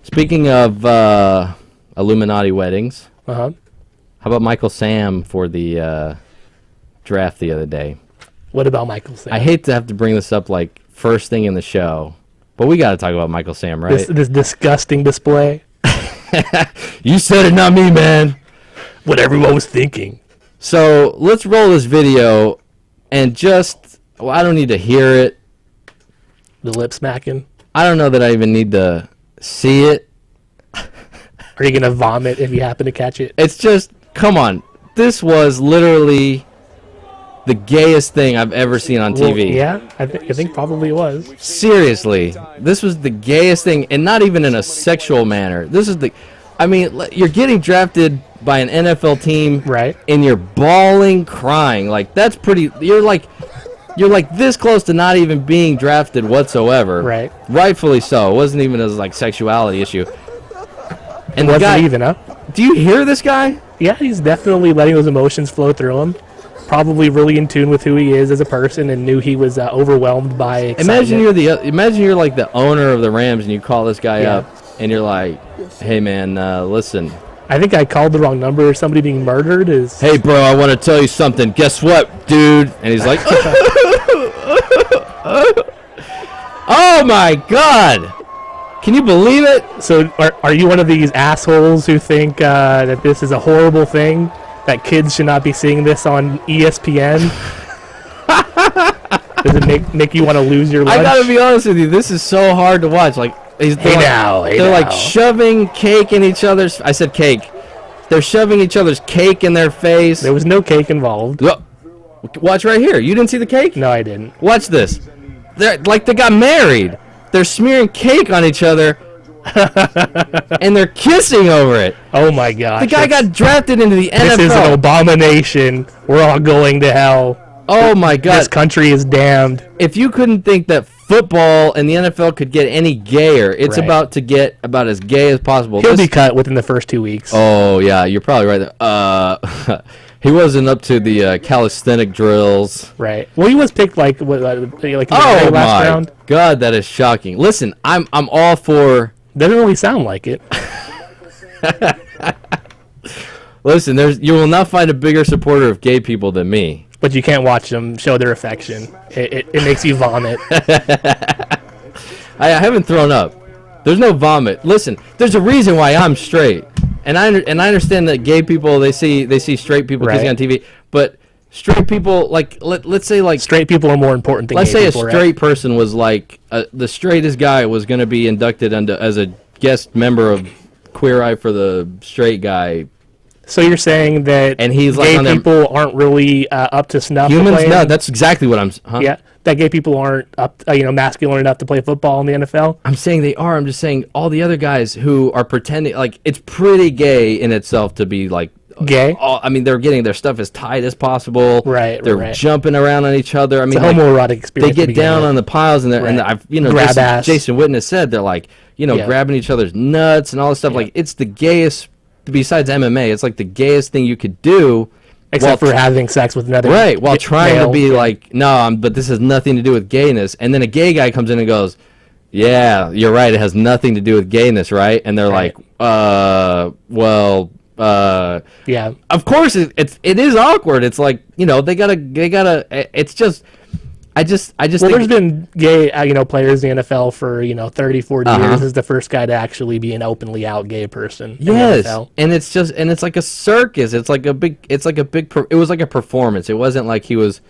Speaking of Illuminati weddings, Uh-huh. how about Michael Sam for the draft the other day? What about Michael Sam? I hate to have to bring this up like first thing in the show, but we got to talk about Michael Sam, right? This disgusting display. You said it, not me, man. What everyone was thinking. So let's roll this video and I don't need to hear it. The lip smacking. I don't know that I even need to see it. Are you going to vomit if you happen to catch it? It's just, come on. This was literally the gayest thing I've ever seen on TV. Well, yeah, I think probably it was. Seriously, this was the gayest thing, and not even in a sexual manner. You're getting drafted by an NFL team, right? And you're bawling, crying. Like, that's pretty. You're like this close to not even being drafted whatsoever. Right. Rightfully so. It wasn't even a like sexuality issue. And it wasn't even, huh? Do you hear this guy? Yeah, he's definitely letting those emotions flow through him. Probably really in tune with who he is as a person, and knew he was overwhelmed by excitement. Imagine you're like the owner of the Rams, and you call this guy up, and you're like, "Hey man, listen. I think I called the wrong number. Somebody being murdered is. Hey bro, I want to tell you something. Guess what, dude?" And he's like, "Oh my god, can you believe it?" So are you one of these assholes who think that this is a horrible thing? That kids should not be seeing this on ESPN? Does it make you want to lose your lunch? I gotta be honest with you. This is so hard to watch. Like, they're like shoving cake in each other's. I said cake. They're shoving each other's cake in their face. There was no cake involved. Watch right here. You didn't see the cake? No, I didn't. Watch this. They got married. They're smearing cake on each other. And they're kissing over it. Oh my god! The guy got drafted into the NFL. This is an abomination. We're all going to hell. Oh my god! This country is damned. If you couldn't think that football and the NFL could get any gayer, it's Right. about to get about as gay as possible. He'll be cut within the first 2 weeks. Oh yeah, you're probably right there. He wasn't up to the calisthenic drills. Right. Well, he was picked like in the Oh last my round. god, that is shocking. Listen, I'm all for. Doesn't really sound like it. Listen, you will not find a bigger supporter of gay people than me. But you can't watch them show their affection. It makes you vomit. I haven't thrown up. There's no vomit. Listen, there's a reason why I'm straight, and I understand that gay people they see straight people kissing on TV, but straight people let's say straight people are more important than let's gay say people, a straight person was like the straightest guy was going to be inducted as a guest member of Queer Eye for the Straight Guy. So you're saying that and he's gay like people aren't really up to snuff? Humans, no, that's exactly what I'm. Huh? Yeah, that gay people aren't up, masculine enough to play football in the NFL. I'm saying they are. I'm just saying all the other guys who are pretending like it's pretty gay in itself to be like gay. They're getting their stuff as tight as possible. Right. They're jumping around on each other. I mean, it's a homoerotic experience. They get down on the piles and I've grab ass. Jason Witten has said they're like grabbing each other's nuts and all this stuff. Like it's the gayest. Besides MMA, it's like the gayest thing you could do, except for having sex with another. Right, while trying male. to be like, no, but this has nothing to do with gayness. And then a gay guy comes in and goes, "Yeah, you're right. It has nothing to do with gayness, right?" And they're like, yeah. Of course, it is awkward. It's like they gotta. It's just. I just well, think there's been gay, players in the NFL for 30, 40 years. This is the first guy to actually be an openly out gay person. Yes, and it's like a circus. It was like a performance. It wasn't like he was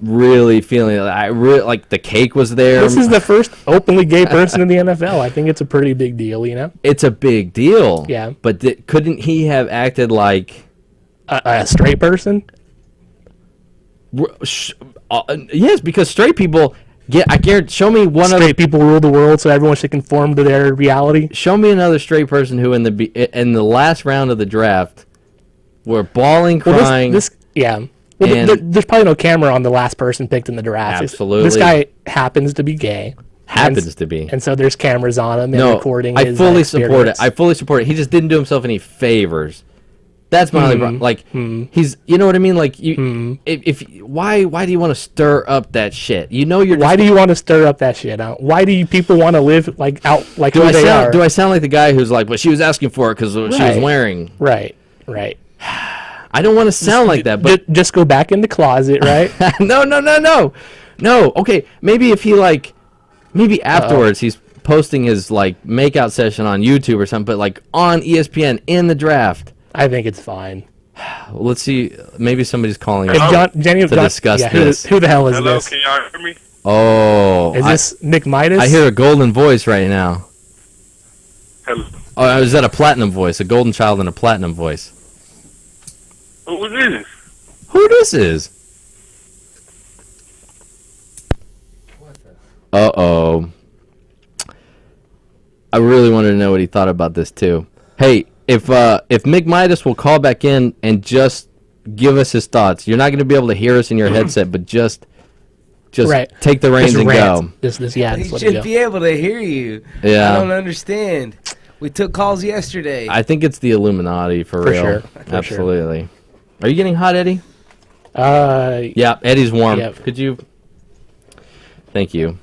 really feeling. Like the cake was there. This is the first openly gay person in the NFL. I think it's a pretty big deal. It's a big deal. Yeah, but couldn't he have acted like a straight person? Yes, because straight people show me one straight people rule the world, so everyone should conform to their reality. Show me another straight person who in the last round of the draft were bawling, crying. Well, there's probably no camera on the last person picked in the draft. Absolutely, this guy happens to be gay. And so there's cameras on him and recording. I fully support it. He just didn't do himself any favors. That's my only problem. Like, he's, you know what I mean? Like, why do you want to stir up that shit? You know, why do you want to stir up that shit? Why do you people want to live like out like who they are? Do I sound like the guy who's like, well, she was asking for it because she was wearing? Right. I don't want to sound like that, but just go back in the closet, right? No. Okay, maybe if he maybe afterwards he's posting his like makeout session on YouTube or something, but like on ESPN in the draft. I think it's fine. Well, let's see. Maybe somebody's calling us to discuss this. Who the hell is Hello, this? can y'all hear me? Oh, is this Nick Midas? I hear a golden voice right now. Hello. Oh, is that a platinum voice? A golden child and a platinum voice. Who is this? Who this is? Uh-oh. I really wanted to know what he thought about this too. Hey, if Mick Midas will call back in and just give us his thoughts, you're not going to be able to hear us in your headset, but just take the reins and go. He should be able to hear you. Yeah. I don't understand. We took calls yesterday. I think it's the Illuminati for real. Sure. Absolutely. Sure. Are you getting hot, Eddie? Yeah, Eddie's warm. Yep. Could you? Thank you.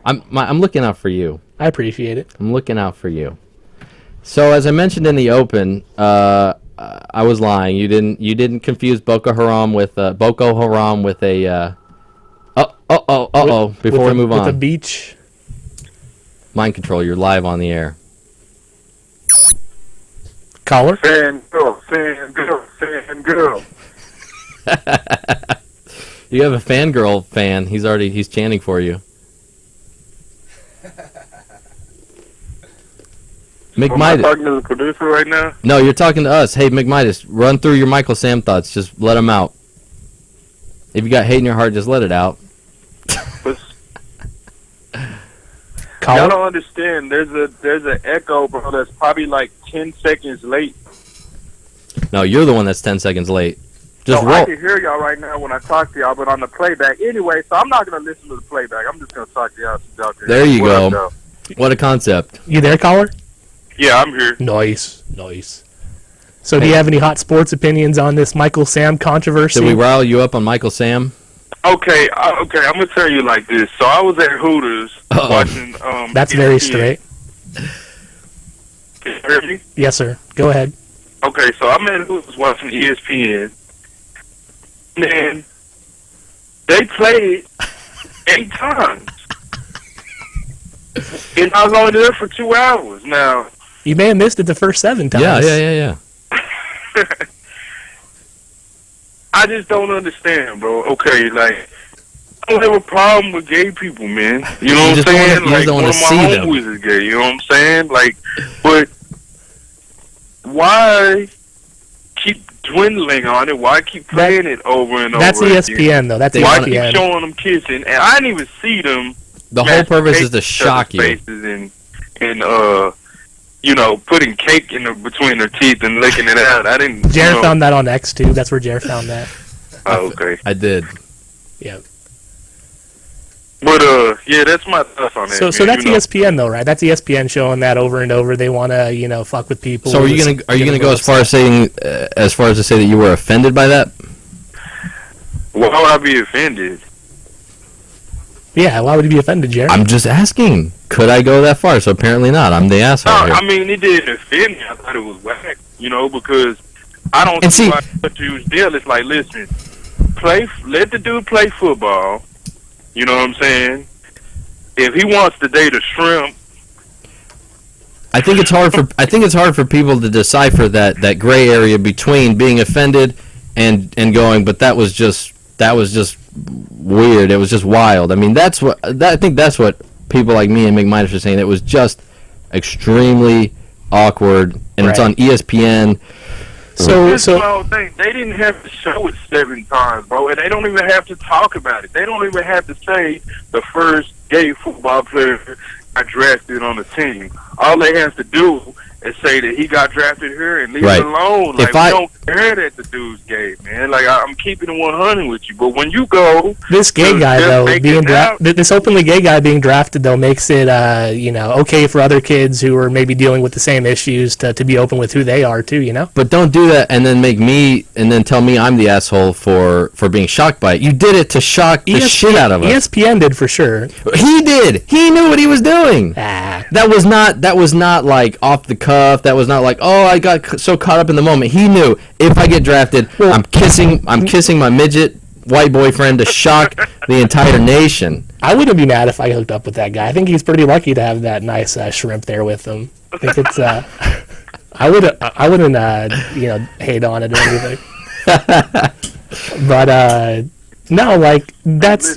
I'm looking out for you. I appreciate it. I'm looking out for you. So as I mentioned in the open, I was lying. You didn't confuse Boko Haram with a before we move on. With a beach. Mind control. You're live on the air. Caller. Fangirl. You have a fangirl fan. He's chanting for you. Mick Am I Midas. talking to the producer right now? No, you're talking to us. Hey, Mick Midas, run through your Michael Sam thoughts. Just let them out. If you got hate in your heart, just let it out. Y'all don't understand. There's an echo, bro. That's probably like 10 seconds late. No, you're the one that's 10 seconds late. Just roll. I can hear y'all right now when I talk to y'all, but on the playback anyway. So I'm not gonna listen to the playback. I'm just gonna talk to y'all. There you go. What a concept. You there, caller? Yeah, I'm here. Nice. So, do you have any hot sports opinions on this Michael Sam controversy? Did we rile you up on Michael Sam? Okay. I'm gonna tell you like this. So I was at Hooters watching. That's very straight. Can you hear me? Yes, sir. Go ahead. Okay, so I'm at Hooters watching ESPN, and they played 8 times, and I was only there for 2 hours. Now you may have missed it the first 7 times. Yeah. I just don't understand, bro. Okay, like, I don't have a problem with gay people, man. You know what I'm saying? You like, don't one want of to my see them. homeboys is gay, you know what I'm saying? Like, but why keep dwindling on it? Why keep playing it over and over That's ESPN, though. That's ESPN. Why keep showing them kissing? And I didn't even see them. The whole purpose is to shock you. And you know, putting cake between their teeth and licking it out. I didn't. Jared found that on X too. That's where Jared found that. Oh, okay. I did. Yeah. But yeah, that's my thoughts on that. So that's ESPN though, right? That's ESPN showing that over and over. They want to, fuck with people. So are you gonna go as far as saying, to say that you were offended by that? Why would I be offended? Yeah, why would you be offended, Jared? I'm just asking. Could I go that far? So apparently not. I'm the asshole here. I mean, it didn't offend me. I thought it was whack, because I don't see why such a huge deal. It's like, listen, let the dude play football. You know what I'm saying? If he wants to date a shrimp, I think it's hard for people to decipher that gray area between being offended and going, but that was just weird. It was just wild. I mean, I think that's what people like me and Mick Midas are saying. It was just extremely awkward, and It's on ESPN. So my whole thing. They didn't have to show it 7 times, bro, and they don't even have to talk about it. They don't even have to say the first gay football player got drafted on the team. All they have to do and say that he got drafted here and leave Right. it alone. Like, If I- we don't care that the dude's gay, man. Like, I'm keeping it 100 with you. But when you go, This gay to guy just though make being it out- this openly gay guy being drafted though makes it okay for other kids who are maybe dealing with the same issues to be open with who they are too. But don't do that and then tell me I'm the asshole for being shocked by it. You did it to shock the shit out of us. ESPN did for sure. He did. He knew what he was doing. That was not like off the cuff. That was not like, oh, I got so caught up in the moment. He knew if I get drafted, I'm kissing my midget white boyfriend to shock the entire nation. I wouldn't be mad if I hooked up with that guy. I think he's pretty lucky to have that nice shrimp there with him. I think it's I wouldn't hate on it or anything. But no, like that's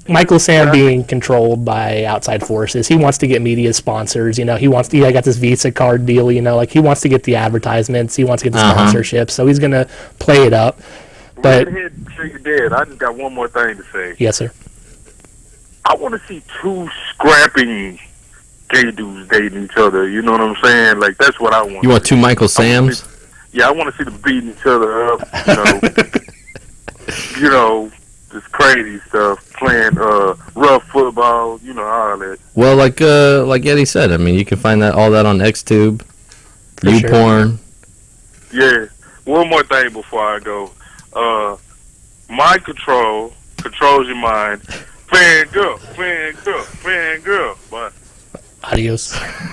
Michael Sam being controlled by outside forces. He wants to get media sponsors. He got this Visa card deal. Like he wants to get the advertisements. He wants to get the sponsorships. So he's gonna play it up. But Redhead Sugar Dead, I just got one more thing to say. yes, sir. I want to see two scrappy gay dudes dating each other. You know what I'm saying? Like, that's what I want. You want two Michael Sams? I want to see them beating each other up. This crazy stuff, playing rough football. All that. Well, like Eddie said, I mean, you can find all that on XTube, YouPorn. Yeah. One more thing before I go. Mind control controls your mind. Fan girl. Bye. Adios.